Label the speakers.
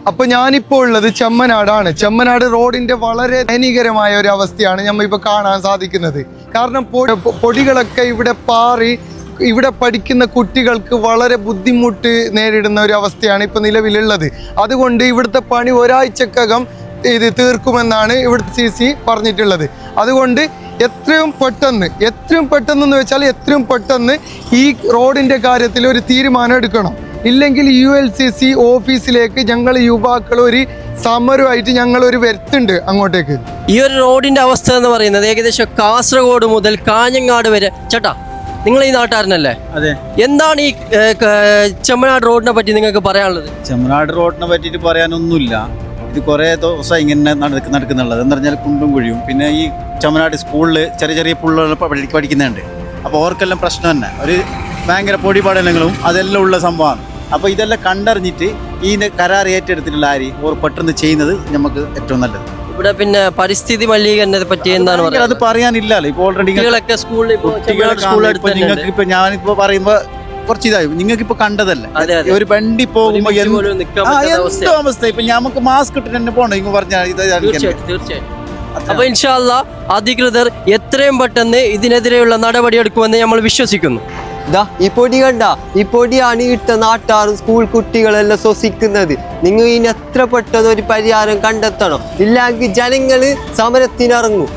Speaker 1: അപ്പൊ ഞാനിപ്പോൾ ഉള്ളത് ചെമ്മനാടാണ്. ചെമ്മനാട് റോഡിന്റെ വളരെ ദയനീയകരമായ ഒരു അവസ്ഥയാണ് നമ്മൾ ഇപ്പൊ കാണാൻ സാധിക്കുന്നത്. കാരണം പൊടികളൊക്കെ ഇവിടെ പാറി ഇവിടെ പഠിക്കുന്ന കുട്ടികൾക്ക് വളരെ ബുദ്ധിമുട്ട് നേരിടുന്ന ഒരു അവസ്ഥയാണ് ഇപ്പൊ നിലവിലുള്ളത്. അതുകൊണ്ട് ഇവിടുത്തെ പണി ഒരാഴ്ചക്കകം ഇത് തീർക്കുമെന്നാണ് ഇവിടുത്തെ CC പറഞ്ഞിട്ടുള്ളത്. അതുകൊണ്ട് എത്രയും പെട്ടെന്ന് വെച്ചാൽ എത്രയും പെട്ടെന്ന് ഈ റോഡിന്റെ കാര്യത്തിൽ ഒരു തീരുമാനം എടുക്കണം. ഇല്ലെങ്കിൽ ULCC ഓഫീസിലേക്ക് ഞങ്ങൾ യുവാക്കൾ ഒരു സമരമായിട്ട് ഞങ്ങൾ ഒരു വരുത്തുണ്ട് അങ്ങോട്ടേക്ക്.
Speaker 2: ഈ ഒരു റോഡിന്റെ അവസ്ഥ എന്ന് പറയുന്നത് ഏകദേശം കാസർഗോഡ് മുതൽ കാഞ്ഞങ്ങാട് വരെ. ചേട്ടാ, നിങ്ങൾ ഈ നാട്ടുകാരനല്ലേ?
Speaker 3: അതെ.
Speaker 2: എന്താണ് ഈ ചെമ്മനാട് റോഡിനെ പറ്റി നിങ്ങൾക്ക് പറയാനുള്ളത്?
Speaker 3: ചെമ്മനാട് റോഡിനെ പറ്റിയിട്ട് പറയാനൊന്നുമില്ല. ഇത് കുറേ ദിവസം ഇങ്ങനെ നടക്കുന്നുള്ളത് എന്ന് പറഞ്ഞാൽ കുണ്ടും കുഴിയും. പിന്നെ ഈ ചെമ്മനാട് സ്കൂളിൽ ചെറിയ പിള്ളേർ പഠിക്കുന്നുണ്ട്. അപ്പോൾ ഓർക്കെല്ലാം പ്രശ്നം തന്നെ, ഒരു ഭയങ്കര പൊടിപടലങ്ങളും അതെല്ലാം ഉള്ള സംഭവമാണ്. അപ്പോൾ ഇതെല്ലാം കണ്ടറിഞ്ഞിട്ട് ഈ കരാർ ഏറ്റെടുത്തിട്ടുള്ള ഓർ പെട്ടെന്ന് ചെയ്യുന്നത് നമുക്ക് ഏറ്റവും നല്ലത്.
Speaker 2: ഇവിടെ പിന്നെ പരിസ്ഥിതി മലിനീകരണത്തെ പറ്റി എന്താണ് പറയുക?
Speaker 3: അത് പറയാനില്ലല്ലോ. ഇപ്പോൾ ഓൾറെഡി നിങ്ങൾക്ക് ഇപ്പൊ ഞാനിപ്പോ പറയുമ്പോ കുറച്ച് ഇതായി നിങ്ങൾക്ക് ഇപ്പൊ കണ്ടതല്ലേ, ഒരു വണ്ടി പോകുമ്പോ എന്തോ അവസ്ഥ. ഇപ്പൊ നമുക്ക് മാസ്ക് ഇട്ടിട്ട് തന്നെ പോകണം ഇങ്ങ് പറഞ്ഞാൽ
Speaker 2: തീർച്ചയായിട്ടും. അപ്പൊ ഇൻഷാ അല്ലാഹ് അധികൃതർ എത്രയും പെട്ടെന്ന് ഇതിനെതിരെയുള്ള നടപടി എടുക്കുമെന്ന് നമ്മൾ വിശ്വസിക്കുന്നു.
Speaker 4: ഈ പൊടി കണ്ട, ഈ പൊടിയാണ് ഇട്ട നാട്ടാറും സ്കൂൾ കുട്ടികളെല്ലാം ശ്വസിക്കുന്നത്. നിങ്ങൾ ഇതിന് എത്ര പെട്ടെന്ന് ഒരു പരിഹാരം കണ്ടെത്തണം. ഇല്ലെങ്കിൽ ജനങ്ങള് സമരത്തിനിറങ്ങും.